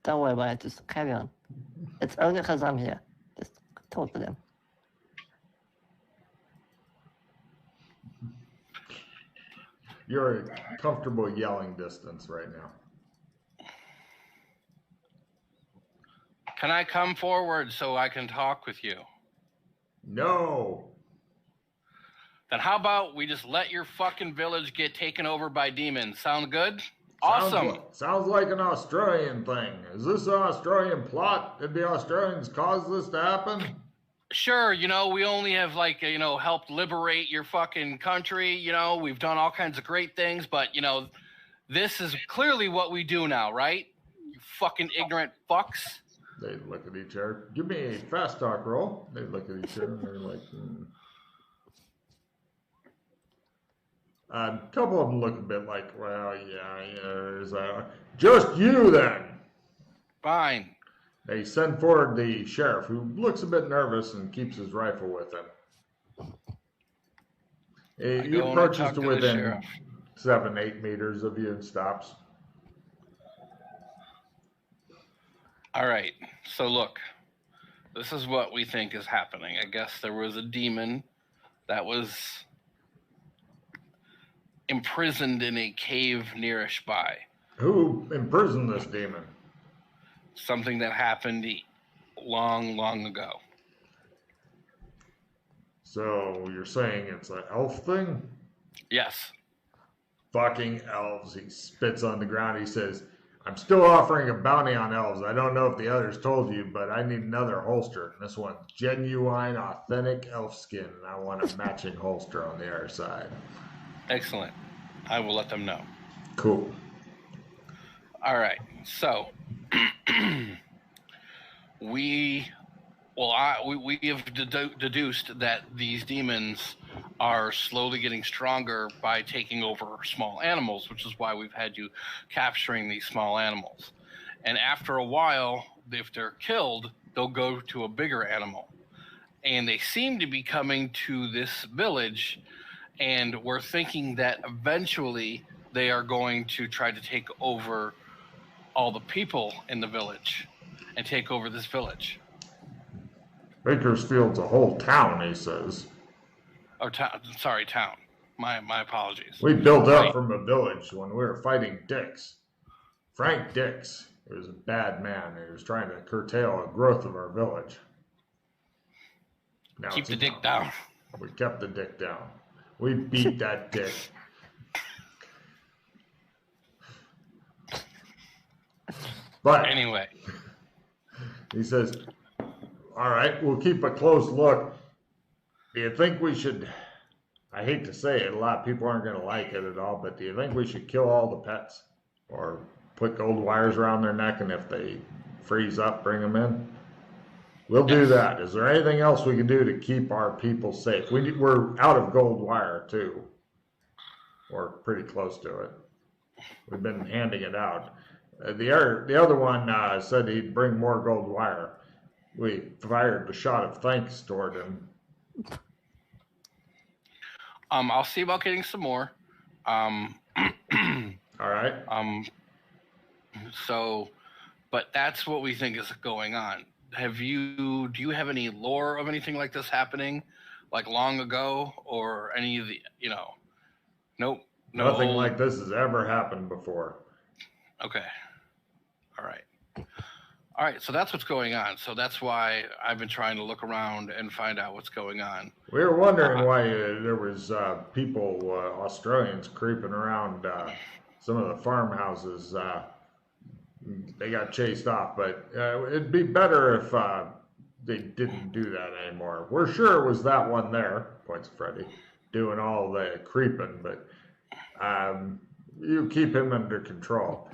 Don't worry about it. Just carry on. It's only because I'm here. Just talk to them. You're at comfortable yelling distance right now. Can I come forward so I can talk with you? No. Then how about we just let your fucking village get taken over by demons? Sound good? Awesome. Sounds like an Australian thing. Is this an Australian plot? Did the Australians cause this to happen? Sure, we only have helped liberate your fucking country. We've done all kinds of great things, but this is clearly what we do now, right? You fucking ignorant fucks. They look at each other. Give me a fast talk roll. They look at each other and they're like, A couple of them look a bit like, well, there's just you then. Fine. They send forward the sheriff, who looks a bit nervous and keeps his rifle with him. He approaches to within 7-8 meters of you and stops. All right. So look, this is what we think is happening. I guess there was a demon that was imprisoned in a cave nearish by. Who imprisoned this demon? Something that happened long, long ago. So you're saying it's an elf thing? Yes. Fucking elves. He spits on the ground. He says, I'm still offering a bounty on elves. I don't know if the others told you, but I need another holster. This one's genuine, authentic elf skin, and I want a matching holster on the other side. Excellent. I will let them know. Cool. All right. So we have deduced that these demons are slowly getting stronger by taking over small animals, which is why we've had you capturing these small animals. And after a while, if they're killed, they'll go to a bigger animal. And they seem to be coming to this village, and we're thinking that eventually they are going to try to take over all the people in the village and take over this village. Bakersfield's a whole town, he says. Oh, town. My apologies. We built up from a village when we were fighting Dix. Frank Dix. He was a bad man. He was trying to curtail the growth of our village. Now keep the dick down. We kept the dick down. We beat that dick. But anyway, he says, all right, we'll keep a close look. Do you think we should, I hate to say it, a lot of people aren't going to like it at all, but do you think we should kill all the pets? Or put gold wires around their neck, and if they freeze up, bring them in? We'll do that. Is there anything else we can do to keep our people safe? We're out of gold wire, too. Or pretty close to it. We've been handing it out. The other one said he'd bring more gold wire. We fired a shot of thanks toward him. I'll see about getting some more. All right. But that's what we think is going on. Do you have any lore of anything like this happening, like long ago, or any of the, Nope. Nothing like this has ever happened before. Okay. All right, so that's what's going on. So that's why I've been trying to look around and find out what's going on. We were wondering why there was people, Australians, creeping around some of the farmhouses. They got chased off, but it'd be better if they didn't do that anymore. We're sure it was that one there, points to Freddy, doing all the creeping, but you keep him under control.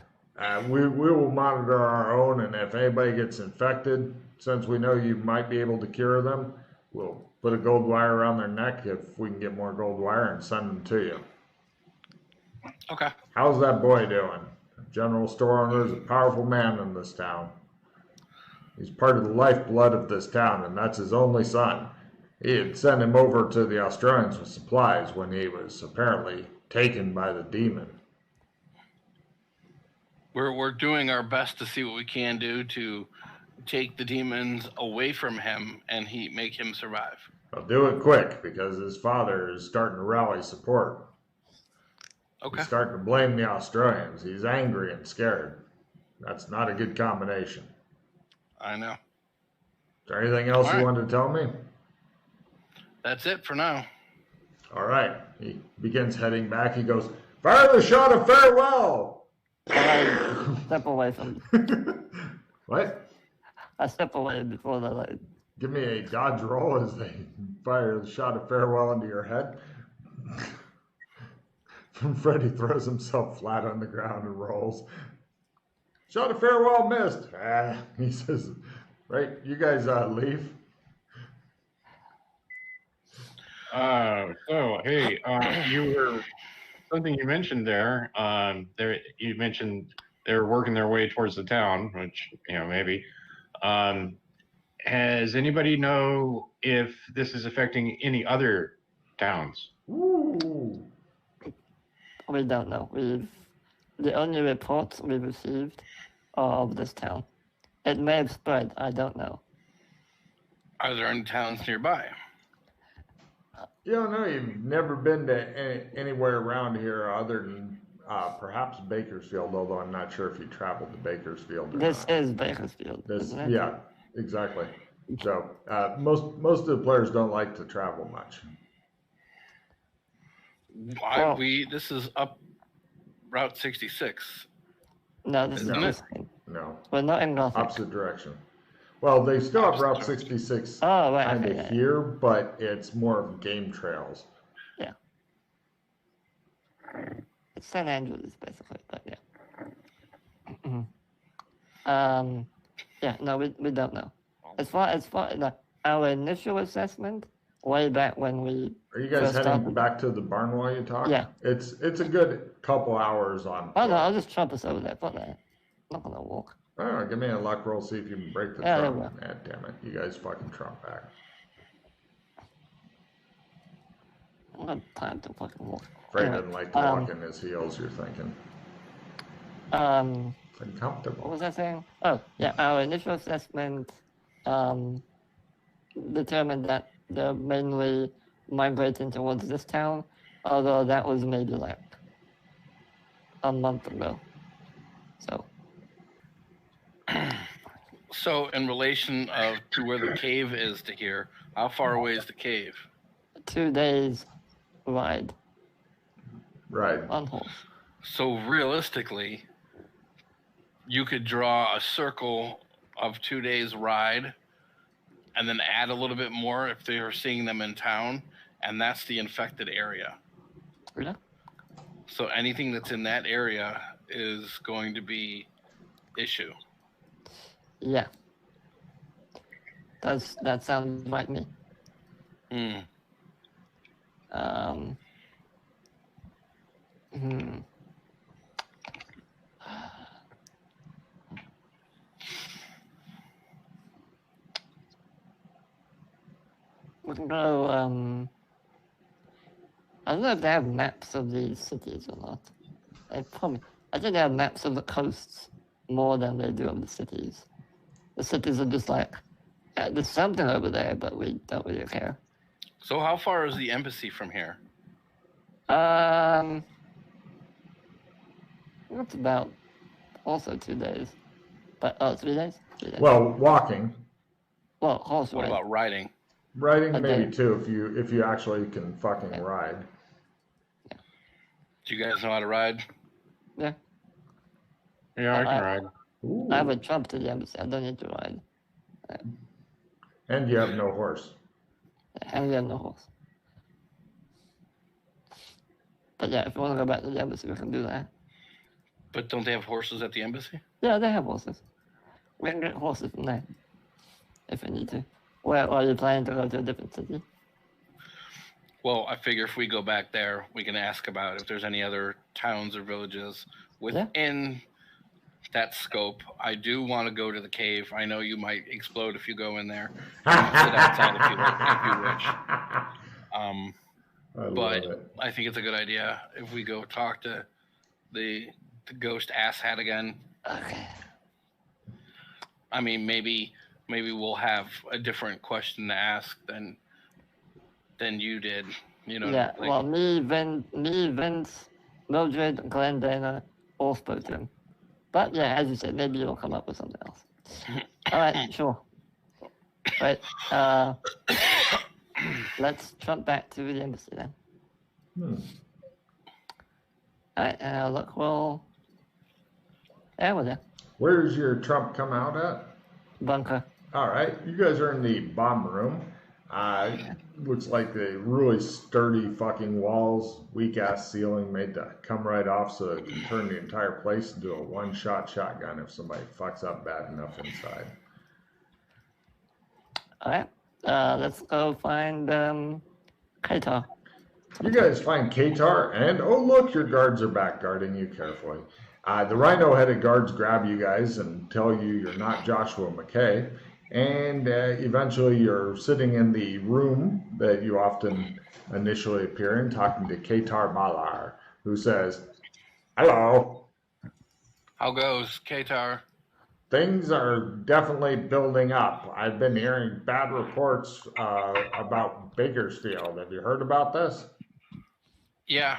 We will monitor our own, and if anybody gets infected, since we know you might be able to cure them, we'll put a gold wire around their neck if we can get more gold wire and send them to you. Okay. How's that boy doing? General store owner is a powerful man in this town. He's part of the lifeblood of this town, and that's his only son. He had sent him over to the Australians with supplies when he was apparently taken by the demon. we're doing our best to see what we can do to take the demons away from him and make him survive. I'll do it quick because his father is starting to rally support. Okay. He's starting to blame the Australians. He's angry and scared. That's not a good combination. I know. Is there anything else you wanted to tell me? That's it for now. All right. He begins heading back. He goes, "Fire the shot of farewell!" I step away from. What? I step away before the light. Give me a dodge roll as they fire the shot of farewell into your head. Freddy throws himself flat on the ground and rolls. Shot of farewell missed. He says, right, you guys leave. Hey, something you mentioned there. You mentioned they were working their way towards the town, which maybe. Has anybody know if this is affecting any other towns? Ooh. We don't know. The only reports we've received are of this town. It may have spread. I don't know. Are there any towns nearby? No, you've never been to anywhere around here other than perhaps Bakersfield, although I'm not sure if you traveled to Bakersfield or This not. is Bakersfield, isn't it? Yeah, exactly. So most of the players don't like to travel much. This is up Route 66. No, this is Isn't this it? thing. No, We're not in Gothic. opposite direction. Well, they still have Route 66 Oh, right. kind of Okay, here, but it's more of game trails. Yeah. It's St. Andrews, basically, but yeah. Yeah, no, we don't know. As far our initial assessment, way back when we Are you guys first heading started, back to the barn while you talk? Yeah. It's a good couple hours on. Oh no, I'll just trump us over there. Fuck that. I'm not gonna walk. Oh, give me a luck roll, see if you can break the Yeah, trump. there we Damn it, you guys fucking trump back. I don't have time to fucking walk. Fred Anyway, doesn't like to walk in his heels, you're thinking. It's What uncomfortable. was I saying? Oh, yeah, our initial assessment determined that they're mainly migrating towards this town, although that was maybe like a month ago. So, in relation to where the cave is to here, how far away is the cave? 2 days ride Right. on horse. So, realistically, you could draw a circle of 2 days ride and then add a little bit more if they are seeing them in town, and that's the infected area. Yeah. So anything that's in that area is going to be issue. Yeah. That sounds like me. Mm. We can go, I don't know if they have maps of these cities or not. I think they have maps of the coasts more than they do of the cities. The cities are just like, there's something over there, but we don't really care. So how far is the embassy from here? It's about also 2 days. But, 3 days? 3 days. Well, walking. Well, horse What ride. about riding? Riding A maybe day. too, if you actually can fucking ride. Do you guys know how to ride? Yeah. Yeah, I can ride. Ooh. I have a trump to the embassy. I don't need to ride. And you have no horse. And we have no horse. But yeah, if you want to go back to the embassy, we can do that. But don't they have horses at the embassy? Yeah, they have horses. We can get horses from there. If we need to. Where are you planning to go to a different city? Well, I figure if we go back there, we can ask about if there's any other towns or villages within that scope. I do want to go to the cave. I know you might explode if you go in there. Sit outside if you wish. But I think it's a good idea if we go talk to the ghost asshat again Okay. I mean, maybe we'll have a different question to ask than you did. You know. Yeah, Like, well, me, Vince, Mildred, Glenn, Dana all spoke to him. But yeah, as you said, maybe you'll come up with something else. All right, sure. Right. Let's jump back to the embassy then. All right, look, well, yeah, we're there. Where's your Trump come out at? Bunker. All right, you guys are in the bomb room. Looks like the really sturdy fucking walls, weak ass ceiling made to come right off so it can turn the entire place into a one-shot shotgun if somebody fucks up bad enough inside. All right, let's go find Katar. You guys find Katar, and oh look, your guards are back guarding you carefully. The rhino-headed guards grab you guys and tell you you're not Joshua McKay, and eventually you're sitting in the room that you often initially appear in, talking to Katar Malar, who says, "Hello. how goes, Katar? Things are definitely building up. I've been hearing bad reports about Bakersfield. Have you heard about this?" Yeah.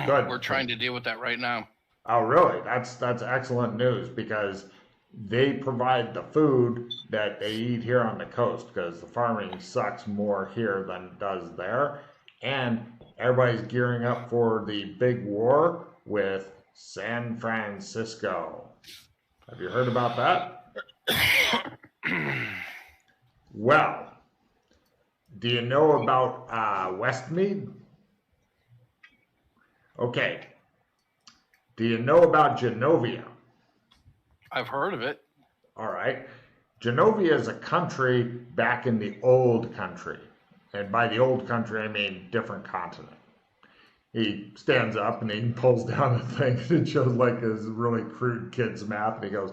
Good. We're trying to deal with that right now. Oh, really? That's excellent news because they provide the food that they eat here on the coast because the farming sucks more here than it does there. And everybody's gearing up for the big war with San Francisco. Have you heard about that? Well, do you know about Westmead? Okay. Do you know about Genovia? I've heard of it. All right. Genovia is a country back in the old country. And by the old country, I mean different continent. He stands up and he pulls down a thing that shows like his really crude kid's map. And he goes,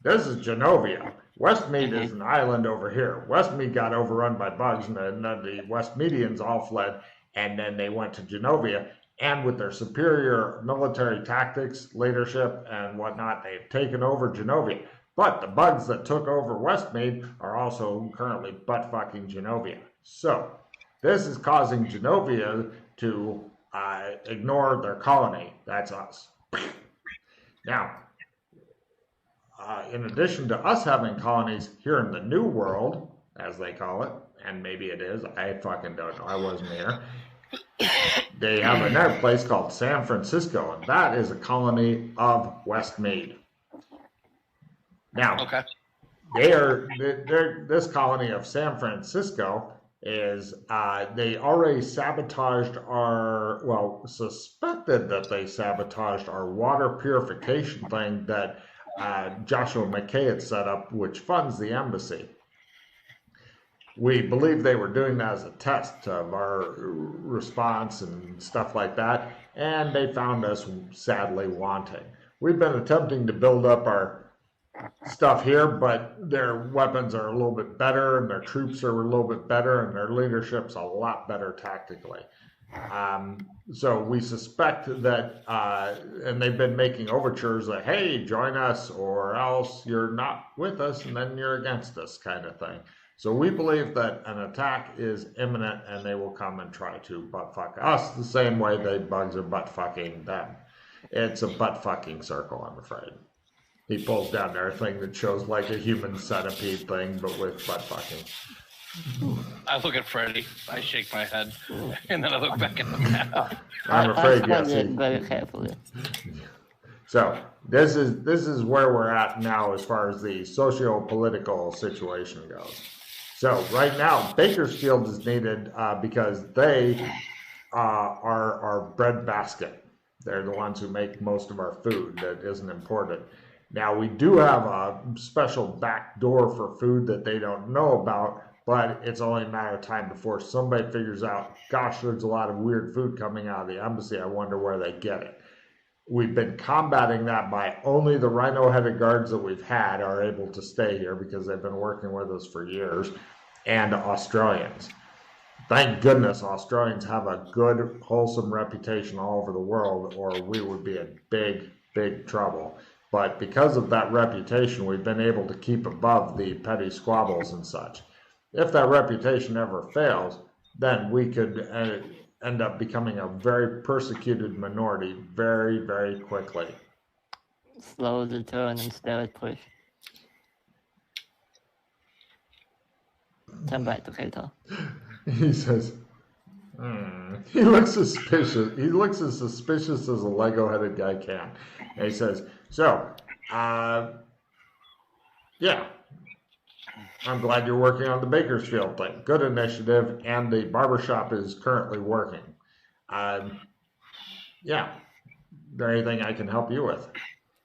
"This is Genovia. Westmead is an island over here. Westmead got overrun by bugs and then the Westmeadians all fled. And then they went to Genovia. And with their superior military tactics, leadership, and whatnot, they've taken over Genovia. But the bugs that took over Westmead are also currently butt-fucking Genovia. So this is causing Genovia to ignore their colony. That's us. Now, in addition to us having colonies here in the New World, as they call it, and maybe it is, I fucking don't know, I wasn't here. They have another place called San Francisco, and that is a colony of Westmead. Now, Okay. this colony of San Francisco is, they already sabotaged suspected that they sabotaged our water purification thing that Joshua McKay had set up, which funds the embassy. We believe they were doing that as a test of our response and stuff like that, and they found us sadly wanting. We've been attempting to build up our stuff here, but their weapons are a little bit better, and their troops are a little bit better, and their leadership's a lot better tactically. So we suspect that, and they've been making overtures that, hey, join us, or else you're not with us, and then you're against us, kind of thing. So we believe that an attack is imminent and they will come and try to butt-fuck us the same way they bugs are butt-fucking them. It's a butt-fucking circle, I'm afraid. He pulls down their thing that shows like a human centipede thing, but with butt-fucking. I look at Freddy, I shake my head, and then I look back at the map. I'm afraid, I yes. it very carefully. So this is where we're at now as far as the socio-political situation goes. So right now, Bakersfield is needed because they are our bread basket. They're the ones who make most of our food that isn't imported. Now, we do have a special back door for food that they don't know about, but it's only a matter of time before somebody figures out, gosh, there's a lot of weird food coming out of the embassy. I wonder where they get it. We've been combating that by only the rhino-headed guards that we've had are able to stay here because they've been working with us for years, and Australians. Thank goodness Australians have a good, wholesome reputation all over the world, or we would be in big, big trouble. But because of that reputation, we've been able to keep above the petty squabbles and such. If that reputation ever fails, then we could end up becoming a very persecuted minority very, very quickly. Slowly turn and stare at push. Turn back to Kato. He says, He looks suspicious. He looks as suspicious as a Lego-headed guy can. And he says, so, yeah, I'm glad you're working on the Bakersfield thing. Good initiative, and the barbershop is currently working. Yeah, is there anything I can help you with?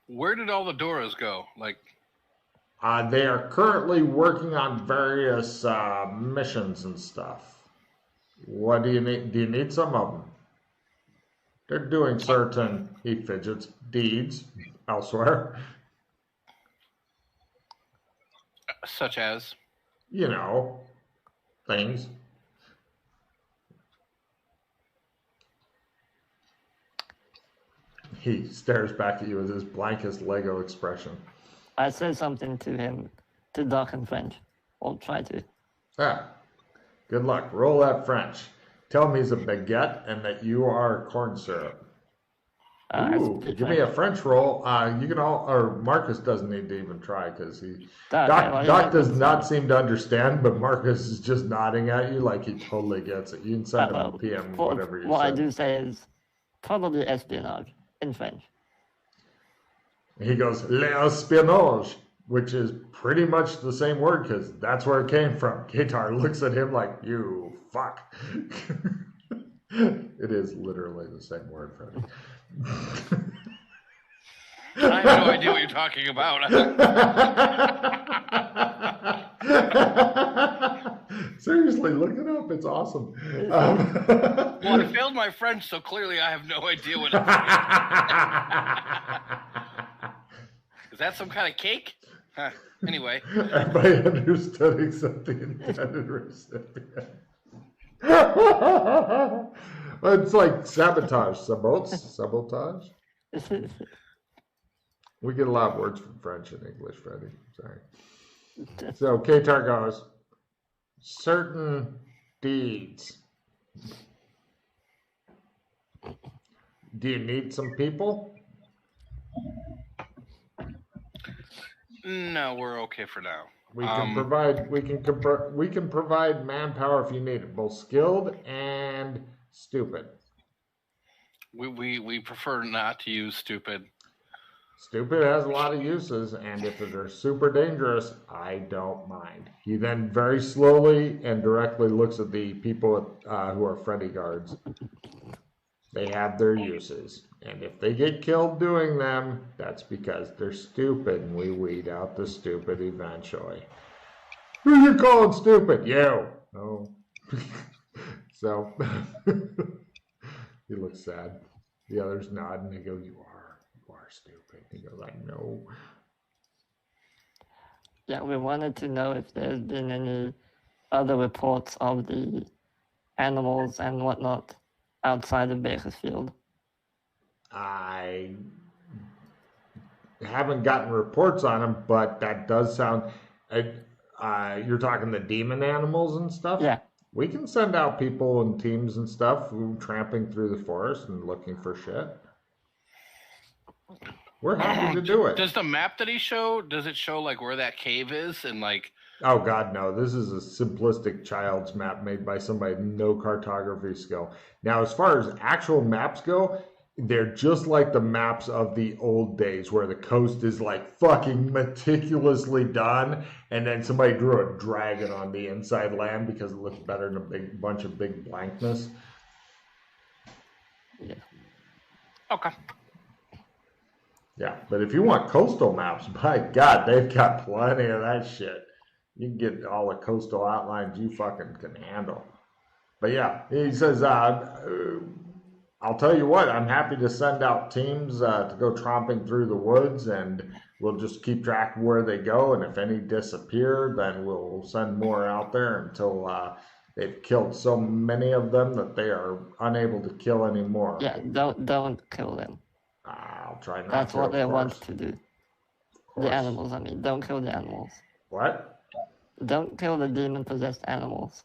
Where did all the Doras go? Like, they are currently working on various missions and stuff. What do you need? Do you need some of them? They're doing certain, he fidgets, deeds elsewhere. such as? You know, things. He stares back at you with his blankest Lego expression. I say something to him, to Doc in French. Or try to. Ah, good luck. Roll that French. Tell him he's a baguette and that you are corn syrup. Ooh, give me a French roll. You can all, or Marcus doesn't need to even try because Doc does not seem to understand, but Marcus is just nodding at you like he totally gets it. You can send him a PM, whatever you What say. I do say is probably espionage in French. He goes, l'espionage, which is pretty much the same word because that's where it came from. Katar looks at him like, you fuck. It is literally the same word, Freddie. I have no idea what you're talking about. Seriously, look it up. It's awesome. Well, I failed my French, so clearly I have no idea what it is. Is that some kind of cake? Huh. Anyway. Everybody understood except the intended recipient. It's like sabotage. Sabotage? We get a lot of words from French and English, Freddie. Sorry. So Katar goes, certain deeds. Do you need some people? No, we're okay for now. We can provide manpower if you need it, both skilled and stupid. We prefer not to use stupid. Stupid has a lot of uses, and if they're super dangerous, I don't mind. He then very slowly and directly looks at the people who are Freddy guards. They have their uses, and if they get killed doing them, that's because they're stupid, and we weed out the stupid eventually. Who are you calling stupid? You. Oh. So, he looks sad. The others nod, and they go, you are stupid. He goes, I know. Yeah, we wanted to know if there's been any other reports of the animals and whatnot outside of Bakersfield. I haven't gotten reports on them, but that does sound... you're talking the demon animals and stuff? Yeah. We can send out people and teams and stuff tramping through the forest and looking for shit. We're happy to do it. Does the map that he showed, does it show like where that cave is and like... Oh God, no. This is a simplistic child's map made by somebody with no cartography skill. Now, as far as actual maps go, they're just like the maps of the old days where the coast is like fucking meticulously done, and then somebody drew a dragon on the inside land because it looked better than a big bunch of big blankness. Yeah. Okay. Yeah, but if you want coastal maps, my God, they've got plenty of that shit. You can get all the coastal outlines you fucking can handle. But yeah, he says, I'll tell you what, I'm happy to send out teams to go tromping through the woods, and we'll just keep track of where they go, and if any disappear, then we'll send more out there until they've killed so many of them that they are unable to kill anymore. Yeah, don't kill them. I'll try not That's to, what they of want course. to do. The animals, I mean. Don't kill the animals. What? Don't kill the demon-possessed animals.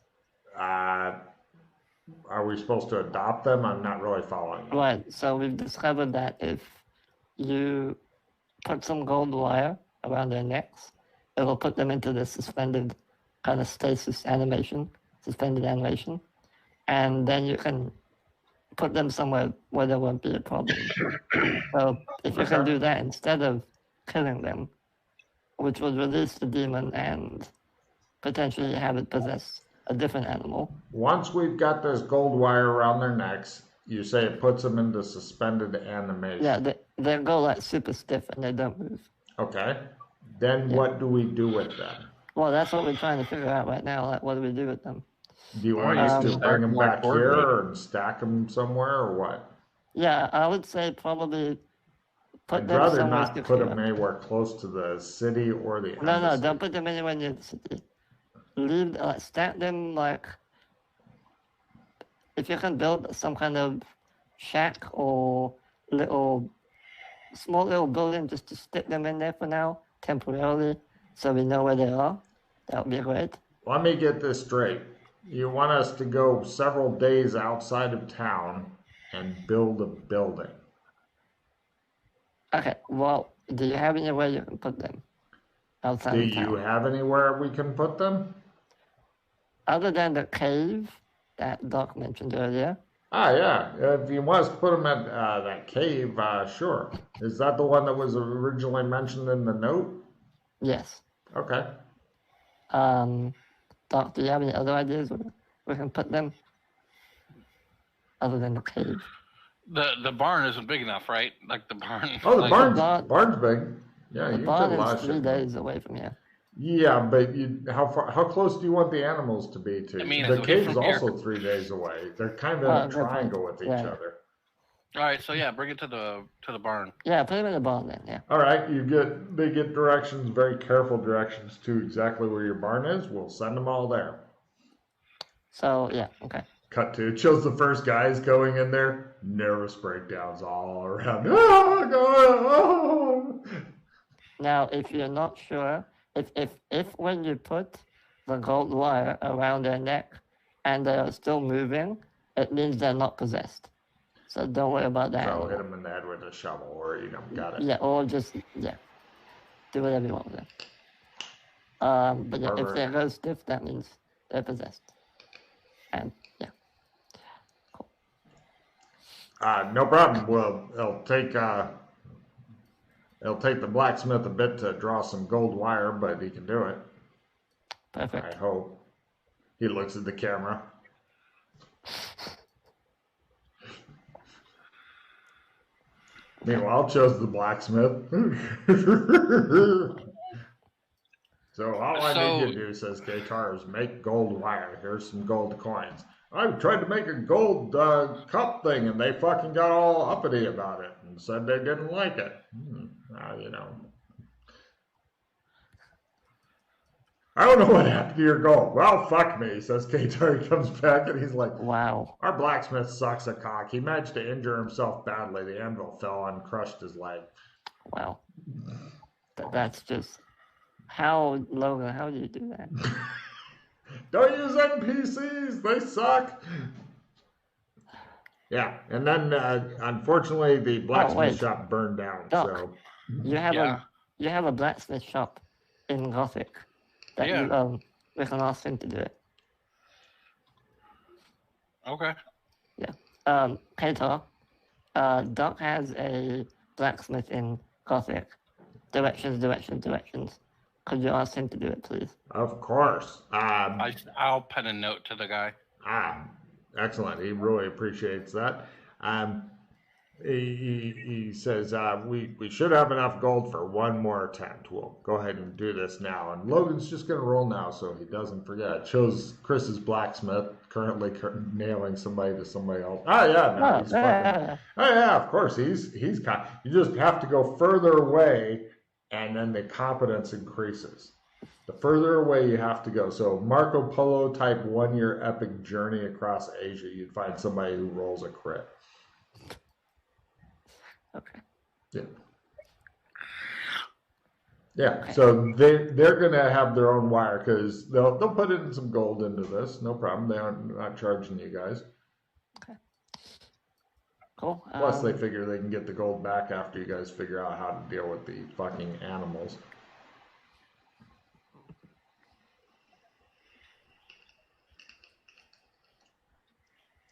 Are we supposed to adopt them? I'm not really following. Right, so we've discovered that if you put some gold wire around their necks, it'll put them into the suspended kind of stasis animation, suspended animation, and then you can put them somewhere where there won't be a problem. So if you can do that instead of killing them, which would release the demon and potentially have it possess a different animal. Once we've got this gold wire around their necks, you say it puts them into suspended animation. Yeah, they go like super stiff and they don't move. Okay. Then what do we do with them? Well, that's what we're trying to figure out right now. Like, what do we do with them? Do you want us to bring them back Blackboard, here and stack them somewhere or what? Yeah, I would say probably put I'd them rather somewhere not put them anywhere close to the city or the No, embassy. don't put them anywhere near the city. Leave, stack them like, if you can build some kind of shack or small little building just to stick them in there for now, temporarily, so we know where they are, that would be great. Let me get this straight. You want us to go several days outside of town and build a building. Okay, well, do you have anywhere you can put them outside Do of town? you have anywhere we can put them? Other than the cave that Doc mentioned earlier. Yeah. If you want us to put them at that cave, sure. Is that the one that was originally mentioned in the note? Yes. Okay. Doc, do you have any other ideas where we can put them? Other than the cave. The barn isn't big enough, right? Like the barn. Oh, the like, barn's big. Yeah, The you barn can is launch 3 it. days away from here. Yeah, but how close do you want the animals to be to? I mean, the if cave's from here- also 3 days away. They're kind of in a good triangle point. with each other. All right, so yeah, bring it to the barn. Yeah, put them in the barn then, yeah. All right, they get directions, very careful directions to exactly where your barn is. We'll send them all there. So, yeah, okay. Cut to, it shows the first guys going in there. Nervous breakdowns all around. Now, if you're not sure, if when you put the gold wire around their neck and they are still moving, it means they're not possessed. So don't worry about that. So hit them in the head with a shovel or got it. Yeah, or just, do whatever you want with them. But yeah, if they go stiff, that means they're possessed. And, yeah. No problem. Well, it'll take the blacksmith a bit to draw some gold wire, but he can do it. Perfect. I hope. He looks at the camera. Meanwhile, chose the blacksmith. So all I need you to do, says Gatar, is make gold wire. Here's some gold coins. I tried to make a gold cup thing, and they fucking got all uppity about it and said they didn't like it. I don't know what happened to your gold. Well, fuck me, says Gatar. He comes back and he's like, wow. Our blacksmith sucks a cock. He managed to injure himself badly. The anvil fell and crushed his leg. Wow. That's just... Logan, how do you do that? Don't use NPCs. They suck. Yeah, and then unfortunately the blacksmith shop burned down. Doc, so you have a blacksmith shop in Gothic that we can ask him to do it. Okay. Yeah. Peter, Doc has a blacksmith in Gothic. Directions. Could you ask him to do it, please? Of course. I'll pen a note to the guy. Excellent. He really appreciates that. He says, we should have enough gold for one more attempt. We'll go ahead and do this now. And Logan's just going to roll now so he doesn't forget. It shows Chris's blacksmith currently nailing somebody to somebody else. He's fucking... of course. He's you just have to go further away and then the competence increases. The further away you have to go. So Marco Polo type 1-year epic journey across Asia, you'd find somebody who rolls a crit. Okay. Yeah. Yeah, Okay. so they're gonna have their own wire because they'll put in some gold into this, no problem. They aren't not charging you guys. Cool. Plus, they figure they can get the gold back after you guys figure out how to deal with the fucking animals.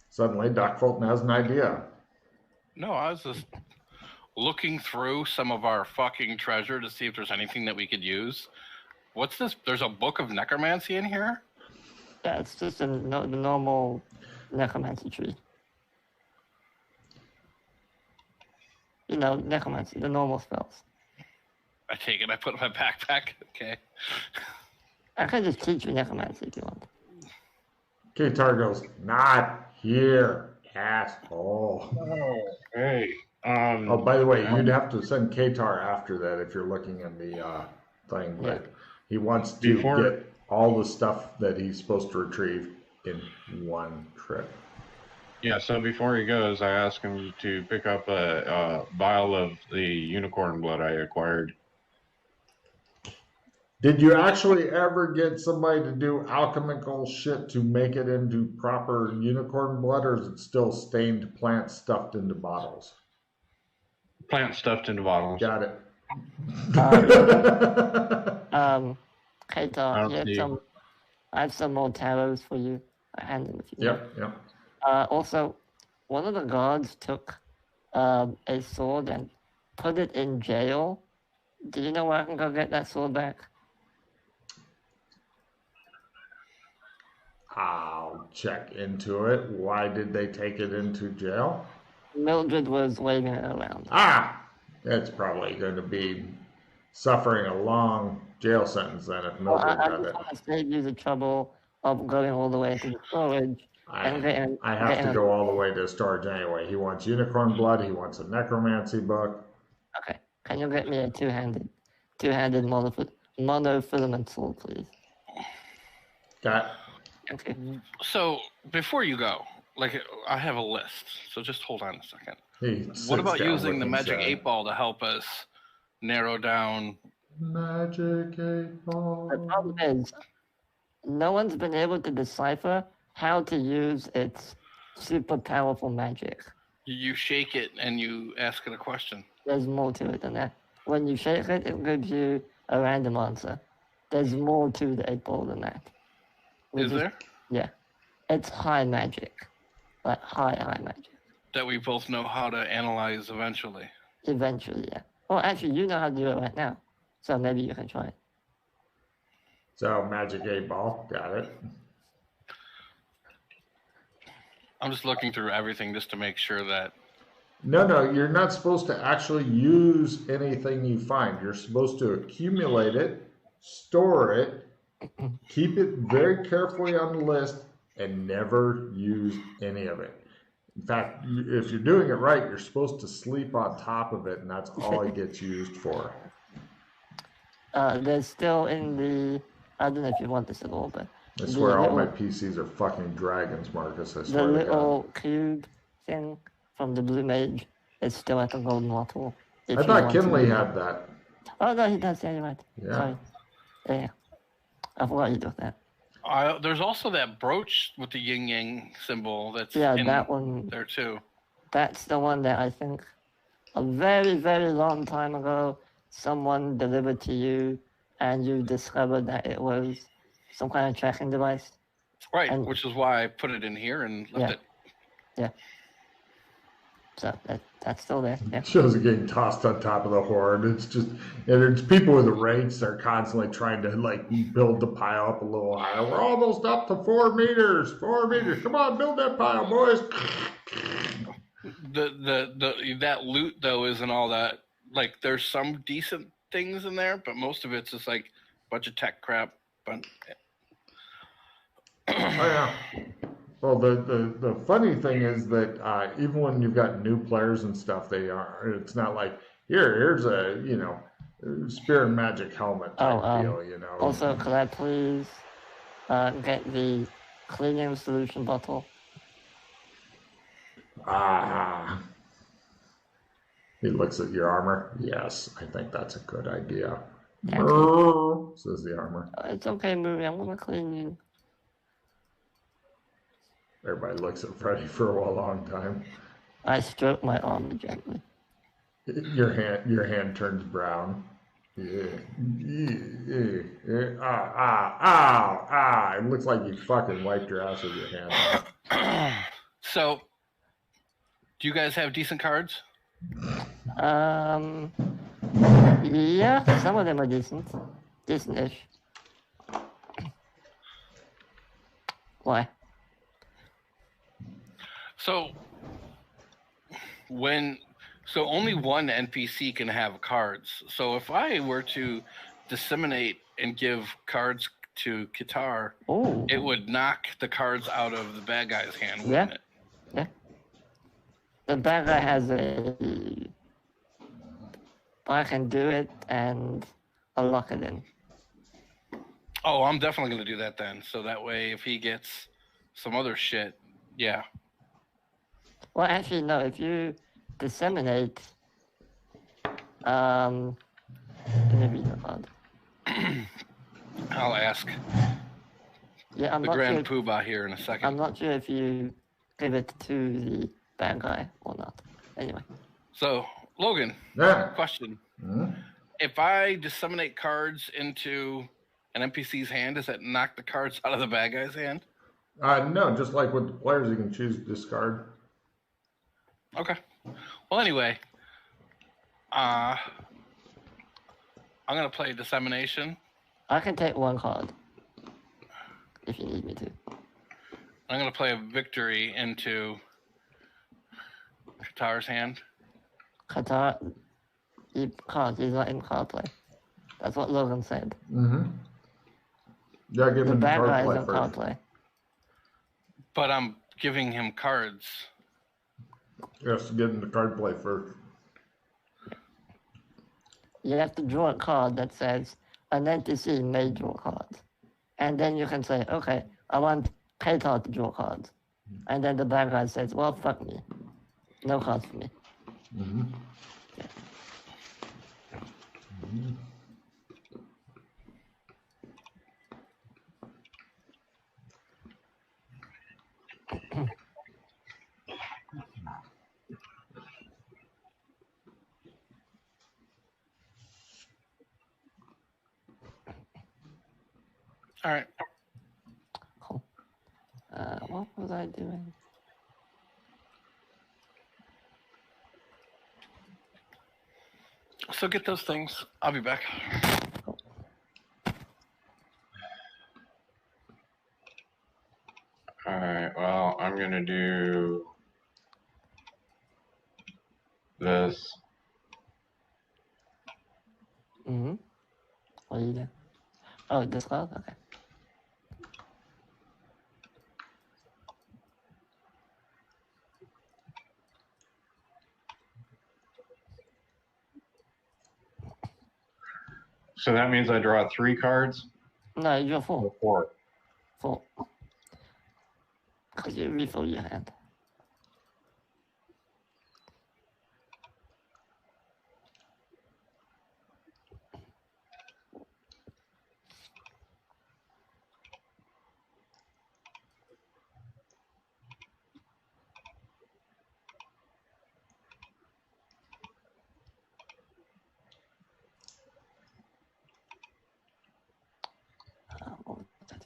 Suddenly, Doc Fulton has an idea. No, I was just looking through some of our fucking treasure to see if there's anything that we could use. What's this? There's a book of necromancy in here? Yeah, it's just the normal necromancy tree. You know, necromancy, the normal spells. I take it. I put it in my backpack. Okay. I can just teach you necromancy if you want. Katar goes, not here, asshole. Oh, hey. Oh, by the way, you'd have to send Katar after that if you're looking in the thing, but Yeah. he wants to Before- get all the stuff that he's supposed to retrieve in one trip. Yeah, so before he goes, I asked him to pick up a vial of the unicorn blood I acquired. Did you actually ever get somebody to do alchemical shit to make it into proper unicorn blood, or is it still stained plant stuffed into bottles? Plant stuffed into bottles. Got it. Kato, I have some more tarots for you. I hand them if you want. Yep. Also, one of the guards took a sword and put it in jail. Do you know where I can go get that sword back? I'll check into it. Why did they take it into jail? Mildred was waving it around. It's probably going to be suffering a long jail sentence then if Well, Mildred I got just it. want to save you the trouble of going all the way to the storage and getting. I have to go all the way to storage anyway. He wants unicorn blood. He wants a necromancy book. Okay, can you get me a two-handed monofilament sword, please? Got. Okay. So before you go, like I have a list. So just hold on a second. He sits What about down using the looking magic sad. 8-ball to help us narrow down? Magic 8-ball. The problem is, no one's been able to decipher how to use its super powerful magic. You shake it and you ask it a question. There's more to it than that. When you shake it, it gives you a random answer. There's more to the 8-ball than that. Is there? Yeah. It's high magic. Like high magic. That we both know how to analyze eventually. Eventually, yeah. Well, actually, you know how to do it right now. So maybe you can try it. So magic 8-ball. Got it. I'm just looking through everything just to make sure that. No, you're not supposed to actually use anything you find. You're supposed to accumulate it, store it, keep it very carefully on the list, and never use any of it. In fact, if you're doing it right, you're supposed to sleep on top of it, and that's all it gets used for. There's still in the... I don't know if you want this at all, but... I swear all my PCs are fucking dragons, Marcus. I The swear to little God. cube thing from the Blue Mage is still at the Golden Wattle. I thought Kinley had that. Oh, no, he does. Yeah, you're right. Yeah. Sorry. Yeah. I forgot you did that. There's also that brooch with the yin yang symbol that's in that one. there too. That's the one that I think a very, very long time ago someone delivered to you and you discovered that it was some kind of tracking device. Right, And- which is why I put it in here and left it. Yeah. So that's still there. Yeah. Shows it getting tossed on top of the horde. It's just, and it's people with the rakes. They're constantly trying to like build the pile up a little higher. We're almost up to 4 meters. 4 meters. Come on, build that pile, boys. That loot though isn't all that. Like there's some decent things in there, but most of it's just like a bunch of tech crap. But Oh yeah. Well, the funny thing is that even when you've got new players and stuff, it's not like here's a spear and magic helmet type deal, Also, could I please get the cleaning solution bottle? He looks at your armor. Yes, I think that's a good idea. Brrr, says the armor. It's okay, Movie. I'm gonna clean you. Everybody looks at Freddy for a long time. I stroke my arm gently. Your hand turns brown. Yeah. Ah. It looks like you fucking wiped your ass with your hand. So, do you guys have decent cards? Yeah, some of them are decent-ish. Why? So, only one NPC can have cards. So if I were to disseminate and give cards to Qatar, Oh, it would knock the cards out of the bad guy's hand, Yeah. wouldn't it? yeah. The bad guy has a. I can do it and I'll lock it in. Oh, I'm definitely going to do that then. So that way, if he gets some other shit, yeah. Well, actually, no. If you disseminate, let me read the card. I'll ask Yeah, I'm the not Grand sure. Poobah here in a second. I'm not sure if you give it to the bad guy or not. Anyway. So, Logan, Yeah. question. Hmm? If I disseminate cards into an NPC's hand, does that knock the cards out of the bad guy's hand? No, just like with the players, you can choose to discard. Okay. Well, anyway, I'm going to play Dissemination. I can take one card if you need me to. I'm going to play a Victory into Qatar's hand. Qatar, he's not in card play. That's what Logan said. Mm-hmm. Yeah, give The him the bad card guy is play in card first. play. But I'm giving him cards. Yes, give him the card play first. You have to draw a card that says an NPC may draw cards. And then you can say, okay, I want Qatar to draw cards. And then the bad guy says, well, fuck me. No cards for me. Mm-hmm. All right. Cool. What was I doing? So get those things. I'll be back. All right. Well, I'm gonna do this. Mm-hmm. What are you doing? Oh, this card? Okay. So that means I draw 3 cards. No, you're full. Or 4. Full. Because you refill your hand. What was I doing?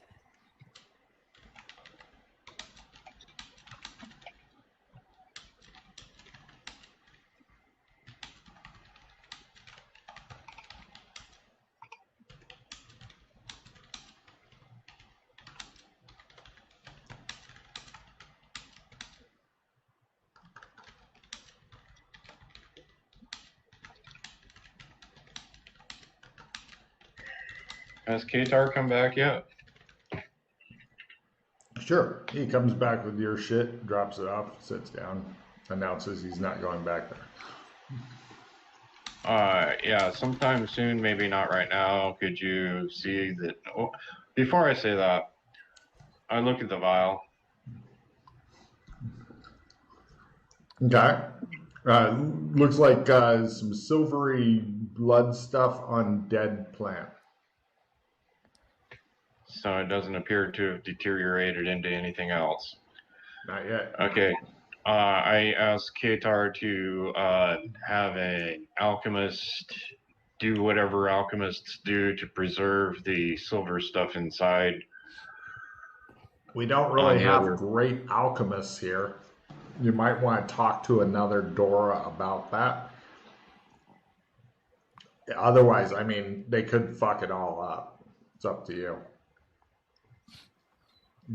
Has Qatar come back yet? Sure. He comes back with your shit, drops it off, sits down, announces he's not going back there. Yeah, sometime soon, maybe not right now. Could you see that? Oh, before I say that, I look at the vial. Okay. Looks like some silvery blood stuff on dead plant. So it doesn't appear to have deteriorated into anything else. Not yet. Okay. I asked Katar to have an alchemist do whatever alchemists do to preserve the silver stuff inside. We don't really have great alchemists here. You might want to talk to another Dora about that. Otherwise, I mean, they could fuck it all up. It's up to you.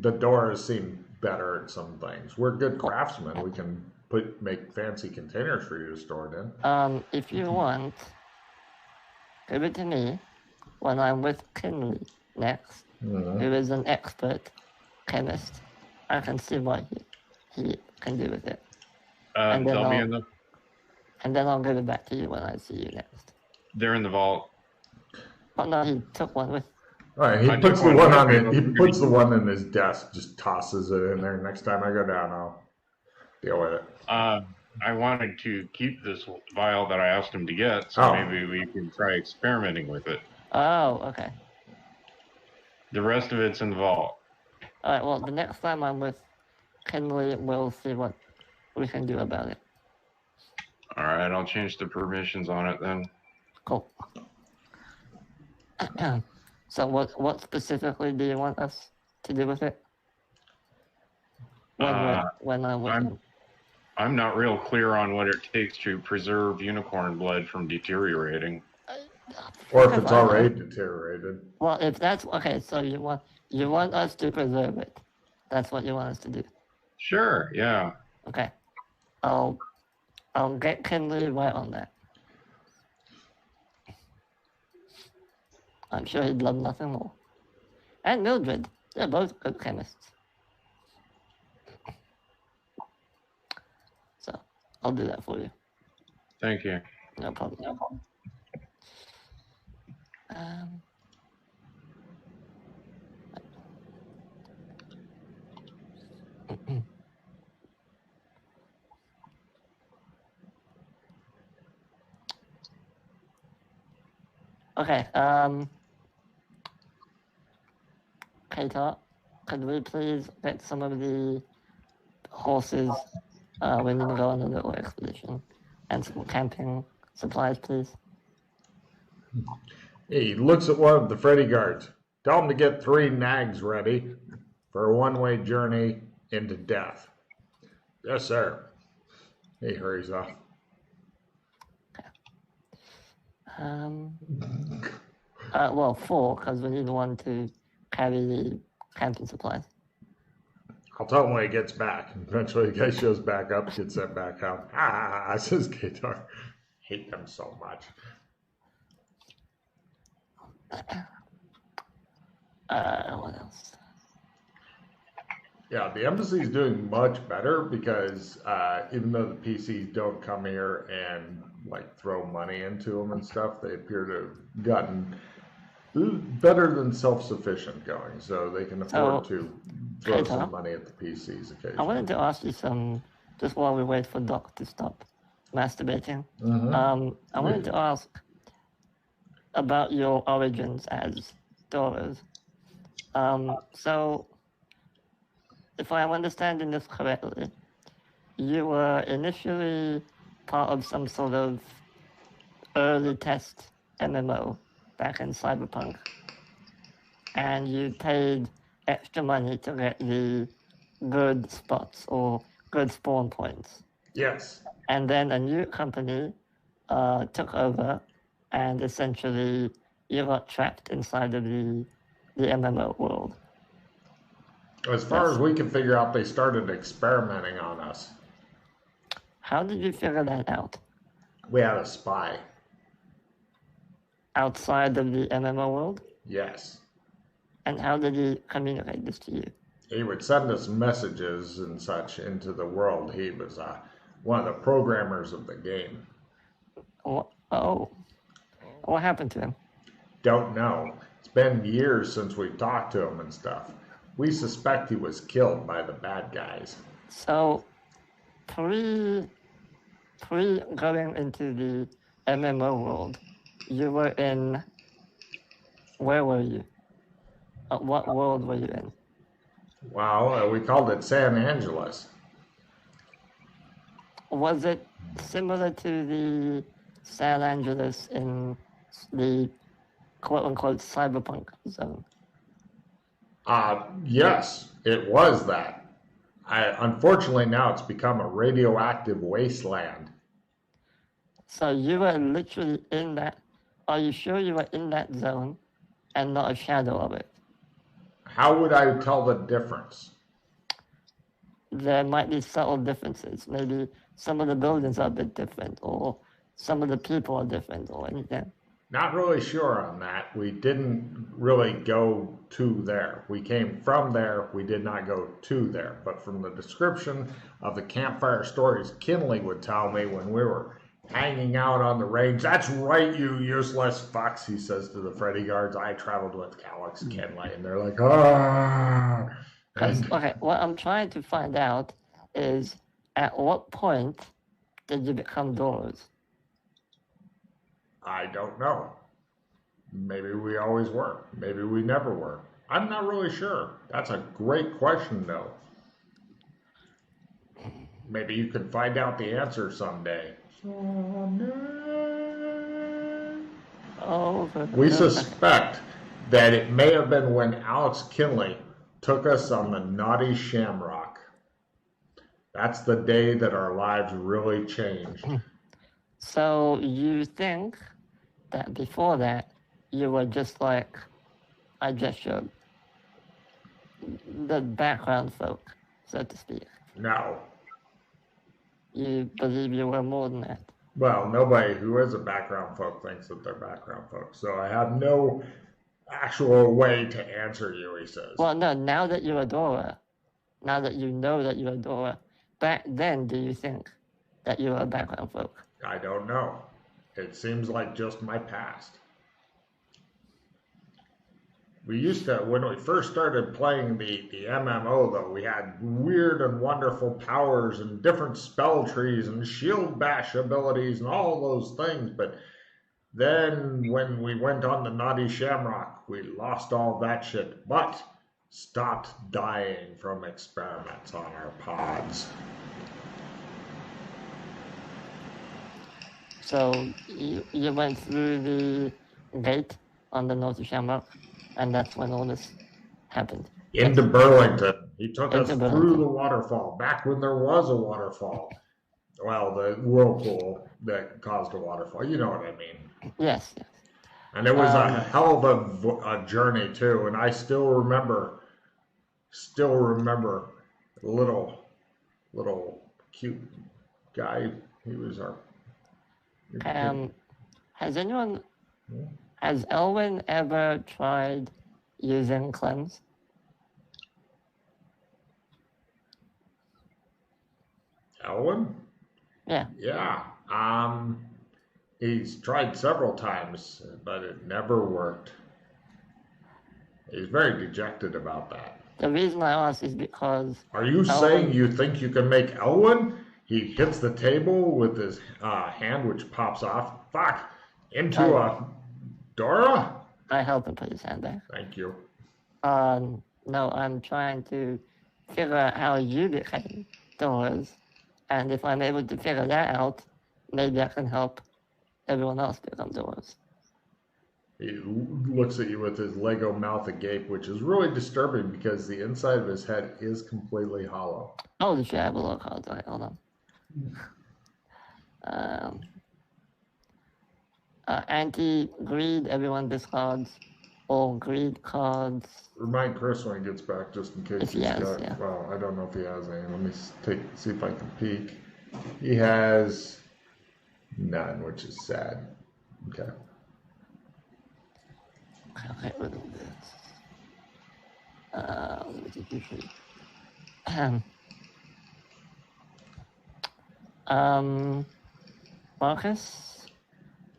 The Doras seem better at some things. We're good craftsmen. We can make fancy containers for you to store it in. If you want, give it to me when I'm with Kinley next, who is an expert chemist. I can see what he can do with it. And then I'll give it back to you when I see you next. They're in the vault. Oh no, he took one with. All right, he puts the one on it. He puts the one in his desk, just tosses it in there. Next time I go down, I'll deal with it. I wanted to keep this vial that I asked him to get, so maybe we can try experimenting with it. Oh, okay. The rest of it's in the vault. All right. Well, the next time I'm with Kinley, we'll see what we can do about it. All right, I'll change the permissions on it then. Cool. So what specifically do you want us to do with it? When I'm not real clear on what it takes to preserve unicorn blood from deteriorating. Or if it's already deteriorated. Well, if that's okay, so you want us to preserve it. That's what you want us to do. Sure, yeah. Okay. I'll get Kinley right on that. I'm sure he'd love nothing more. And Mildred. They're both good chemists. So, I'll do that for you. Thank you. No problem. Okay, Katar, could we please get some of the horses? We need to go on a little expedition. And some camping supplies, please. He looks at one of the Freddy guards. Tell him to get 3 nags ready for a one-way journey into death. Yes, sir. He hurries off. Well, 4, because we need one to carry the camping supplies. I'll tell him when he gets back. Eventually, the guy shows back up, gets sent back out. Ah, says Katar. Hate them so much. What else? Yeah, the embassy's doing much better because even though the PCs don't come here and like throw money into them and stuff, they appear to have gotten better than self-sufficient going, so they can afford to throw some money at the PCs occasionally. I wanted to ask you some, just while we wait for Doc to stop masturbating. I wanted to ask about your origins as Doras. So, if I am understanding this correctly, you were initially part of some sort of early test MMO back in Cyberpunk, and you paid extra money to get the good spots or good spawn points. Yes. And then a new company took over, and essentially you got trapped inside of the MMO world. As far as we can figure out, they started experimenting on us. How did you figure that out? We had a spy. Outside of the MMO world? Yes. And how did he communicate this to you? He would send us messages and such into the world. He was one of the programmers of the game. Oh. What happened to him? Don't know. It's been years since we've talked to him and stuff. We suspect he was killed by the bad guys. So, going into the MMO world, you were in. Where were you? What world were you in? Well, we called it San Angeles. Was it similar to the San Angeles in the quote-unquote cyberpunk zone? Yes, it was that. Unfortunately, now it's become a radioactive wasteland. So you were literally in that. Are you sure you were in that zone and not a shadow of it? How would I tell the difference? There might be subtle differences. Maybe some of the buildings are a bit different, or some of the people are different, or anything. Not really sure on that. We didn't really go to there. We came from there. We did not go to there. But from the description of the campfire stories Kinley would tell me when we were hanging out on the range, that's right, you useless fucks, he says to the Freddy guards. I traveled with Alex Kinley. And they're like, ah. Okay, what I'm trying to find out is at what point did you become doors? I don't know. Maybe we always were. Maybe we never were. I'm not really sure. That's a great question, though. Maybe you could find out the answer someday. Oh, We suspect that it may have been when Alex Kinley took us on the Naughty Shamrock. That's the day that our lives really changed. So you think that before that, you were just like I just showed, the background folk, so to speak. No. You believe you were more than that? Well, nobody who is a background folk thinks that they're background folk. So I have no actual way to answer you, he says. Well, no, now that you're a Dora, now that you know that you're a Dora, back then, do you think that you were a background folk? I don't know. It seems like just my past. We used to, when we first started playing the MMO, though, we had weird and wonderful powers and different spell trees and shield bash abilities and all those things. But then when we went on the Naughty Shamrock, we lost all that shit, but stopped dying from experiments on our pods. So you went through the gate on the North Shamrock, and that's when all this happened. Into Burlington. He took us through the waterfall, back when there was a waterfall. Well, the whirlpool that caused a waterfall. You know what I mean. Yes. And it was a hell of a journey, too. And I still remember little cute guy. He was our... Has Elwyn ever tried using cleanse? Elwyn? Yeah. Yeah. He's tried several times, but it never worked. He's very dejected about that. The reason I ask is because... Are you saying you think you can make Elwyn? He hits the table with his hand, which pops off. Fuck! Into a Dora? I help him put his hand back. Thank you. No, I'm trying to figure out how you became Doors. And if I'm able to figure that out, maybe I can help everyone else become Doors. He looks at you with his Lego mouth agape, which is really disturbing because the inside of his head is completely hollow. Oh, shit, I have a lot of cards. All right, hold on. Anti-greed, everyone discards all greed cards. Remind Chris when he gets back, just in case he's got... Yeah. Well, I don't know if he has any. Let me see if I can peek. He has none, which is sad. Okay. I'll get rid of this. Let me take you free. Marcus,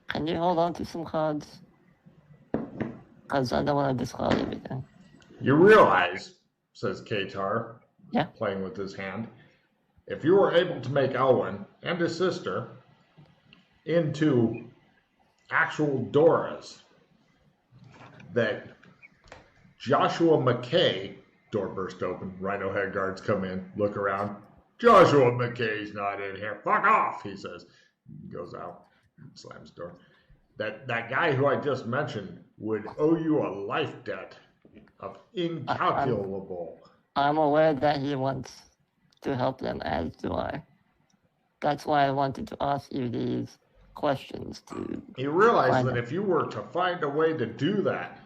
can you hold on to some cards? Because I don't want to discard everything. You realize, says Katar, Yeah. playing with his hand, if you were able to make Elwyn and his sister into actual Doras that Joshua McKay, door burst open, Rhino head guards come in, look around. Joshua McKay's not in here. Fuck off, he says. Goes out, slams the door. That guy who I just mentioned would owe you a life debt of incalculable. I'm aware that he wants to help them, as do I. That's why I wanted to ask you these questions to. You realize that if you were to find a way to do that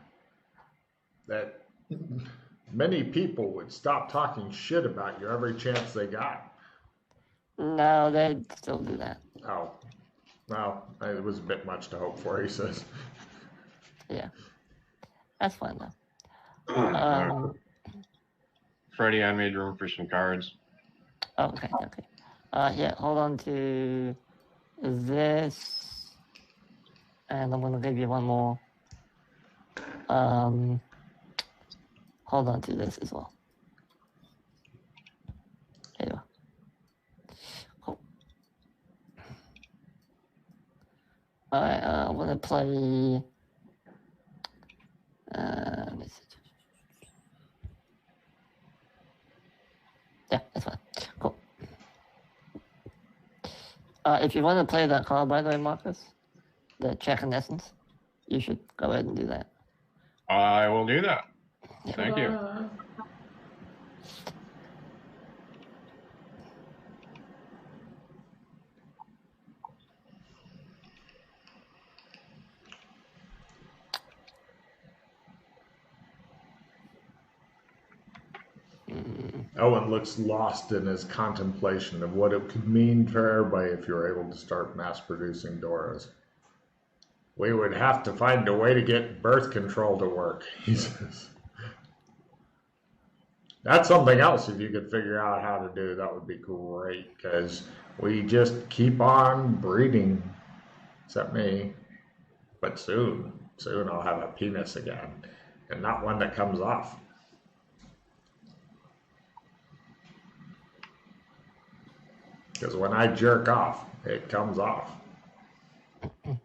many people would stop talking shit about you every chance they got. No, they'd still do that. Oh, well, it was a bit much to hope for, he says. Yeah, that's fine though. Freddie, I made room for some cards. Okay. Yeah, hold on to this, and I'm gonna give you one more. Hold on to this as well. There you go. Cool. Alright, I'm gonna play. Let me see. Yeah, that's fine. Cool. If you want to play that card, by the way, Marcus, the check in essence, you should go ahead and do that. I will do that. Yeah. Thank you. Owen looks lost in his contemplation of what it could mean for everybody if you were able to start mass producing Doras. We would have to find a way to get birth control to work, he says. That's something else if you could figure out how to do, that would be great, because we just keep on breeding, except me. But soon I'll have a penis again, and not one that comes off. Because when I jerk off, it comes off. You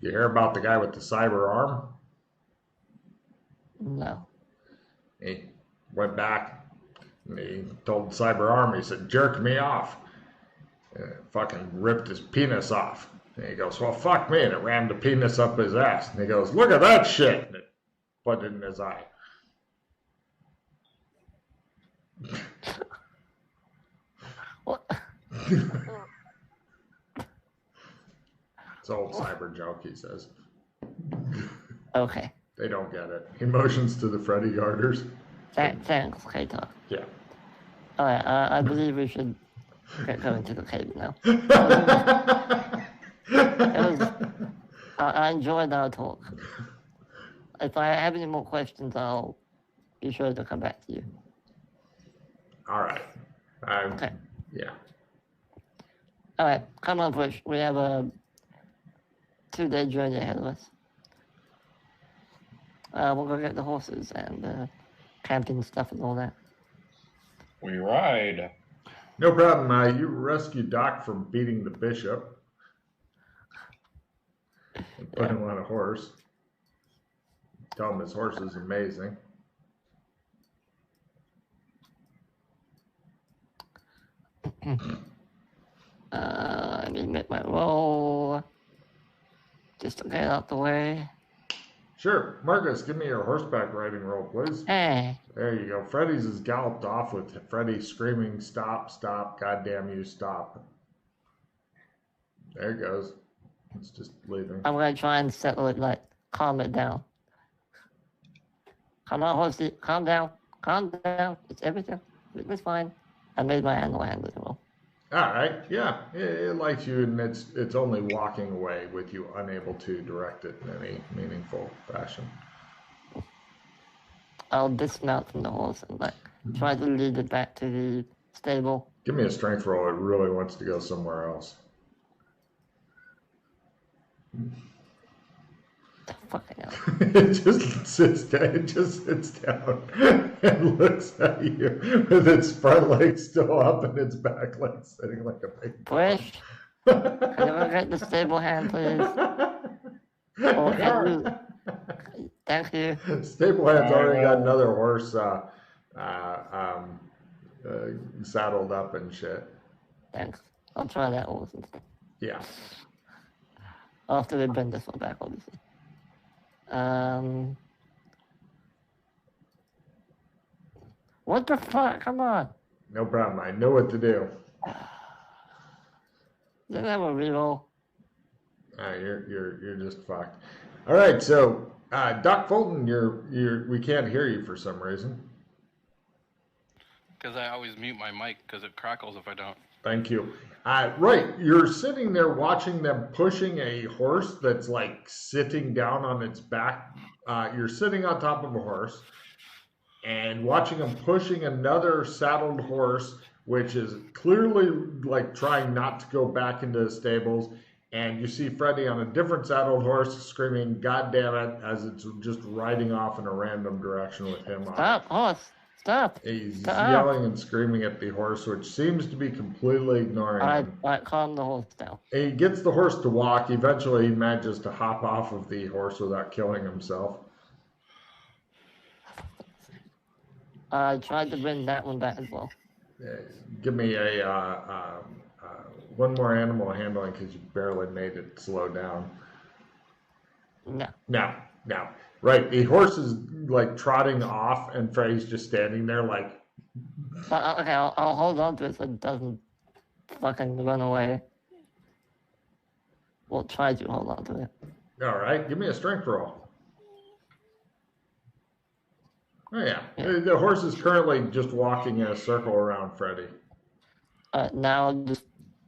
hear about the guy with the cyber arm? No. He went back and he told the cyber arm, he said, jerk me off. And it fucking ripped his penis off. And he goes, well, fuck me. And it rammed the penis up his ass. And he goes, look at that shit. And it put it in his eye. What? It's an old cyber joke, he says. Okay. They don't get it. He motions to the Freddy Garters. Thanks, Kato. Yeah. Alright, I believe we should get going to the cave now. I enjoyed our talk. If I have any more questions, I'll be sure to come back to you. All right. Okay. Yeah. All right, come on, Push. We have a 2-day journey ahead of us. We'll go get the horses and camping stuff and all that. We ride. No problem. You rescued Doc from beating the bishop and put him on a horse. Tell him his horse is amazing. Let me make my roll just to get out the way. Sure. Marcus, give me your horseback riding roll, please. Hey. There you go. Freddy's has galloped off with Freddy screaming, stop, stop, goddamn you, stop. There it goes. It's just leaving. I'm going to try and settle it, like, calm it down. Come on, horsey. Calm down. Calm down. It's everything. It's fine. I made my animal handling roll. All right. Yeah. It likes you, and it's only walking away with you unable to direct it in any meaningful fashion. I'll dismount from the horse and, like, try to lead it back to the stable. Give me a strength roll. It really wants to go somewhere else. Fucking hell. It just sits down and looks at you with its front legs still up and its back legs sitting like a big dog. Wish. Can you get the stable hand, please? Or can you? Thank you. Stable hand's already got another horse saddled up and shit. Thanks. I'll try that horse instead. Yeah. After we bring this one back, obviously. What the fuck? Come on. No problem. I know what to do. Didn't have a reroll. You're just fucked. All right, so Doc Fulton, we can't hear you for some reason. Because I always mute my mic because it crackles if I don't. Thank you. Right, you're sitting there watching them pushing a horse that's like sitting down on its back. You're sitting on top of a horse and watching them pushing another saddled horse, which is clearly like trying not to go back into the stables. And you see Freddy on a different saddled horse screaming, "God damn it," as it's just riding off in a random direction with him on. Stop, horse. Stop. He's Stop. yelling and screaming at the horse, which seems to be completely ignoring him. Alright, calm the horse down. He gets the horse to walk. Eventually, he manages to hop off of the horse without killing himself. I tried to bring that one back as well. Give me a one more animal handling because you barely made it slow down. No. Now. Right, the horse is like trotting off, and Freddy's just standing there like. Okay, I'll hold on to it so it doesn't fucking run away. We'll try to hold on to it. All right, give me a strength roll. Oh yeah. The horse is currently just walking in a circle around Freddy. Now I'll just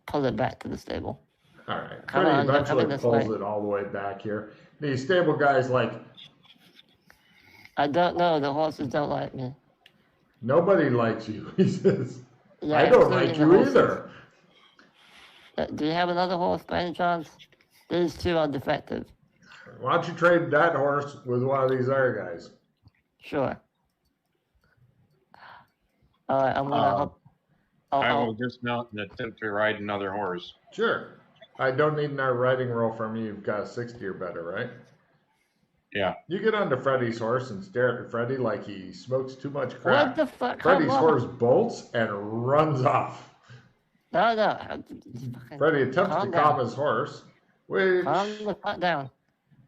pull it back to the stable. All right, Come Freddy on, you're eventually coming this pulls way. it all the way back here. The stable guy's like, I don't know, the horses don't like me. "Nobody likes you," he says. Yeah, "I don't including like the you horses. either." Do you have another horse by any chance? These two are defective. Why don't you trade that horse with one of these other guys? Sure. Alright, I'm gonna I will dismount and attempt to ride another horse. Sure. I don't need another riding roll from you. You've got a 60 or better, right? Yeah. You get onto Freddy's horse and stare at Freddy like he smokes too much crack. What the fuck? Freddy's Come on. horse bolts and runs off. No. Freddy attempts to Calm calm down. his horse, which Calm the fuck down.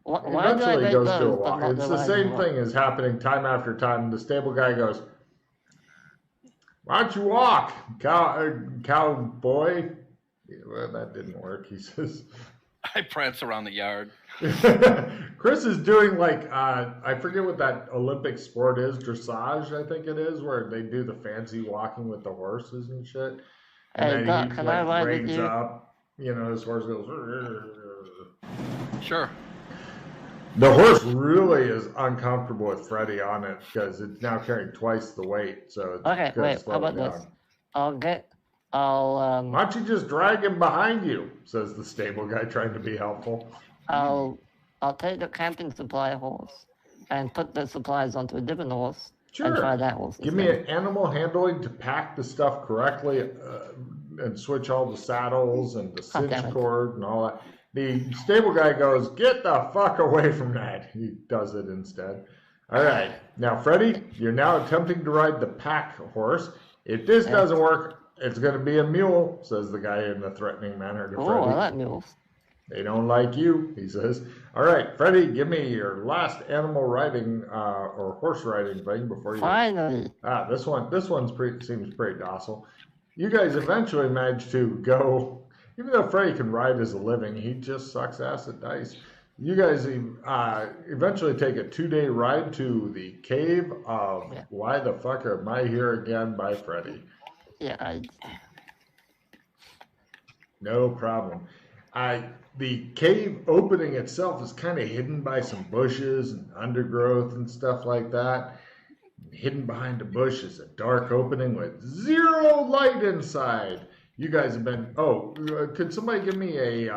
Why do I eventually make goes those to a but walk. not It's the the riding same roll? thing is happening time after time. The stable guy goes, "Why don't you walk, cowboy?" Well, that didn't work, he says. I prance around the yard. Chris is doing like, I forget what that Olympic sport is, dressage, I think it is, where they do the fancy walking with the horses and shit. And Hey, then Doc, he can I ride with reins you? up, his horse goes. Sure. The horse really is uncomfortable with Freddy on it because it's now carrying twice the weight. So it's Okay, gonna wait, slow how it about this? down. I'll Why don't you just drag him behind you? Says the stable guy, trying to be helpful. I'll take the camping supply horse and put the supplies onto a different horse and try Sure. that horse. Give me instead. an animal handling to pack the stuff correctly and switch all the saddles and the God damn cinch it. cord and all that. The stable guy goes, "Get the fuck away from that." He does it instead. All right. Now, Freddy, you're now attempting to ride the pack horse. If this Yeah. doesn't work, it's going to be a mule, says the guy in a threatening manner to Oh, Freddy. I like mules. They don't like you, he says. All right, Freddy, give me your last animal riding or horse riding thing before you. Finally. This one's seems pretty docile. You guys eventually manage to go. Even though Freddy can ride as a living, he just sucks ass at dice. You guys eventually take a 2-day ride to the cave of Why the Fuck Am I Here Again by Freddy. Yeah, No problem. The cave opening itself is kind of hidden by some bushes and undergrowth and stuff like that. Hidden behind the bush is a dark opening with zero light inside. You guys have been. Oh, could somebody give me a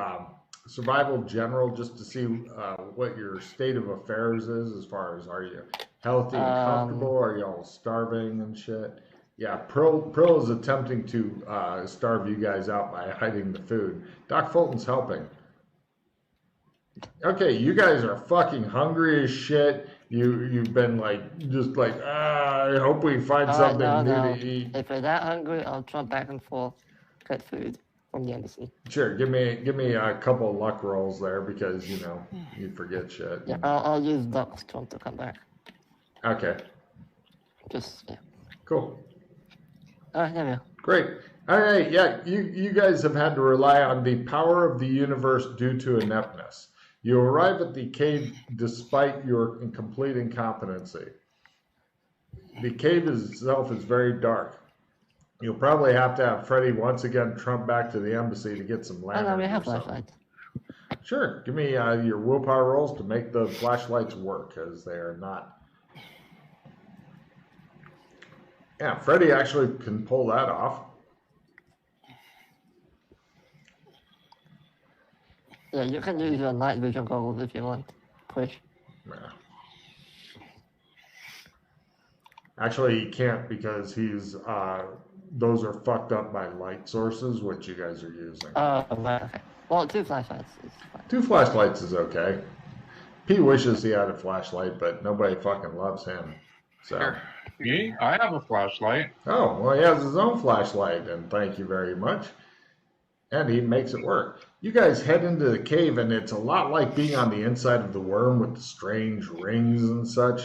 survival general, just to see what your state of affairs is as far as, are you healthy and comfortable? Are y'all starving and shit? Yeah, Prill is attempting to starve you guys out by hiding the food. Doc Fulton's helping. Okay, you guys are fucking hungry as shit. You've been just I hope we find something new to eat. If we're that hungry, I'll jump back and forth, get food from the embassy. Sure, give me a couple of luck rolls there because you forget shit. Yeah, I'll use Doc's trump to come back. Okay. Just yeah. Cool. There we go. Great. All right. Yeah, you guys have had to rely on the power of the universe due to ineptness. You arrive at the cave despite your complete incompetency. The cave itself is very dark. You'll probably have to have Freddy once again trump back to the embassy to get some lanterns. Oh, no, we have flashlights. Sure. Give me your willpower rolls to make the flashlights work, as they are not. Yeah, Freddy actually can pull that off. Yeah, you can use your night vision goggles if you want. Push. Nah. Actually, he can't because he's those are fucked up by light sources, which you guys are using. Oh, right, okay. Well, 2 flashlights is fine. 2 flashlights is okay. He wishes he had a flashlight, but nobody fucking loves him. So. Sure. Me? I have a flashlight. Oh, well, he has his own flashlight, and thank you very much. And he makes it work. You guys head into the cave, and it's a lot like being on the inside of the worm with the strange rings and such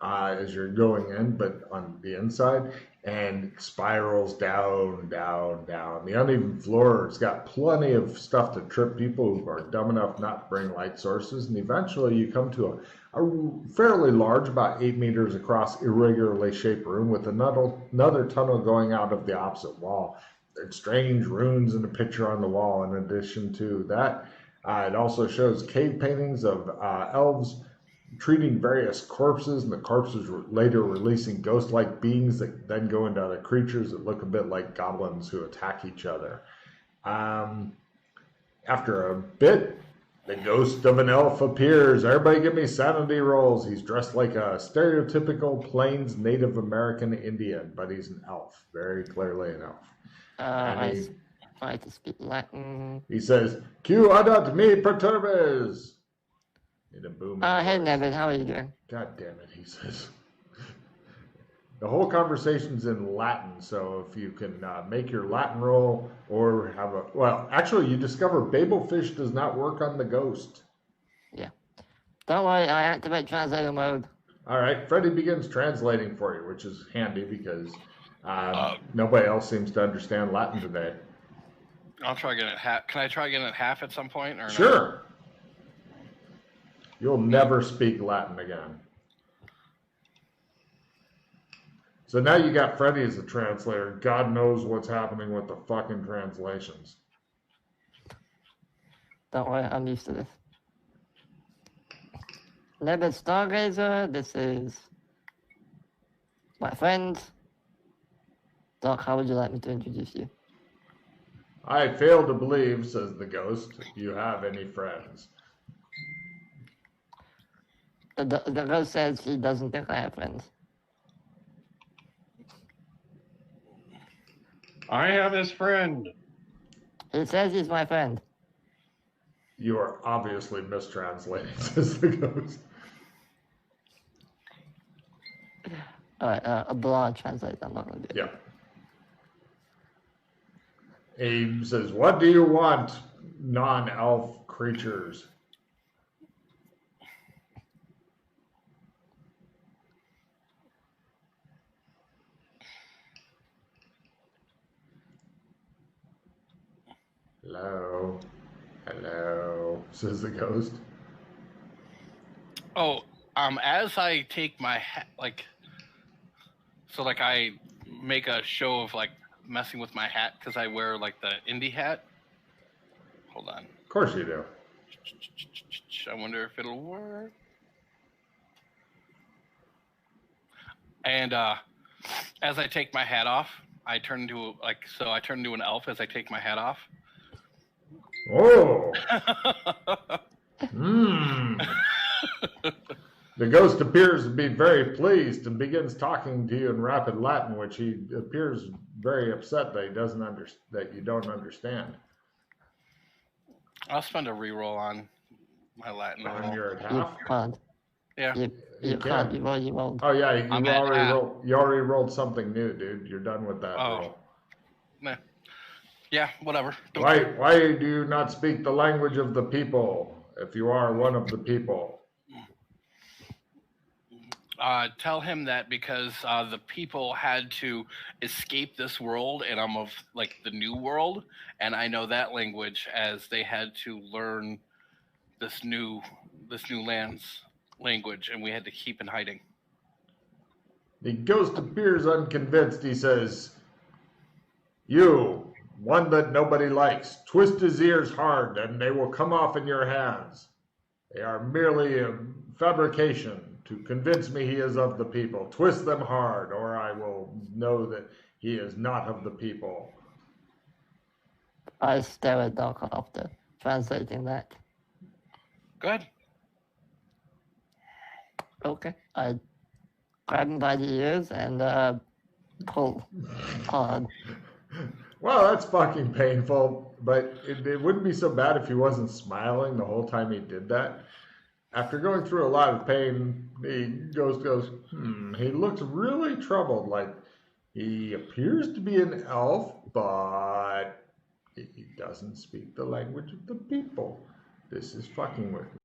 as you're going in, but on the inside, and spirals down, down, down. The uneven floor has got plenty of stuff to trip people who are dumb enough not to bring light sources, and eventually you come to a fairly large, about 8 meters across, irregularly shaped room with another tunnel going out of the opposite wall. There's strange runes and a picture on the wall. In addition to that, it also shows cave paintings of elves treating various corpses, and the corpses later releasing ghost-like beings that then go into other creatures that look a bit like goblins who attack each other. After a bit, the ghost of an elf appears. Everybody give me sanity rolls. He's dressed like a stereotypical Plains Native American Indian, but he's an elf. Very clearly an elf. I try to speak Latin. He says, "Q adat me perturbes." In a booming Hey, voice. Nevin, how are you doing? God damn it, he says. The whole conversation's in Latin, so if you can make your Latin roll or have a... Well, actually, you discover Babelfish does not work on the ghost. Yeah. Don't worry, I activate translator mode. All right, Freddy begins translating for you, which is handy because nobody else seems to understand Latin today. I'll try again at half. Can I try again at half at some point? Or Sure. No? You'll never speak Latin again. So now you got Freddy as a translator. God knows what's happening with the fucking translations. Don't worry, I'm used to this. Nebet Stargazer, this is my friend. Doc, how would you like me to introduce you? I fail to believe, says the ghost, you have any friends. The ghost says he doesn't think I have friends. I have his friend. He says he's my friend. You are obviously mistranslating, says the ghost. Alright, a blog translates. I'm not going to do it. Yeah. Abe says, what do you want, non-elf creatures? Hello. Hello, says the ghost. Oh, as I take my hat, I make a show of messing with my hat because I wear the indie hat. Hold on. Of course you do. I wonder if it'll work. And as I take my hat off, I turn into I turn into an elf as I take my hat off. Oh. Hmm. The ghost appears to be very pleased and begins talking to you in rapid Latin, which he appears very upset that that you don't understand. I'll spend a reroll on my Latin And roll. you're at You half. can't. Yeah. You can't. You rolled. Oh yeah, I'm at half. you already rolled something new, dude. You're done with that Oh. roll. Nah. Yeah, whatever. Don't Why care. why do you not speak the language of the people if you are one of the people? Tell him that because the people had to escape this world, and I'm of like the new world, and I know that language as they had to learn this new land's language, and we had to keep in hiding. The ghost appears unconvinced. He says, "You, one that nobody likes, twist his ears hard and they will come off in your hands. They are merely a fabrication to convince me he is of the people. Twist them hard, or I will know that he is not of the people." I stare at Doc after translating that. Good. Okay. I grab him by the ears and pull hard. Well, that's fucking painful, but it wouldn't be so bad if he wasn't smiling the whole time he did that. After going through a lot of pain, the ghost goes, he looks really troubled, like he appears to be an elf, but he doesn't speak the language of the people. This is fucking with me.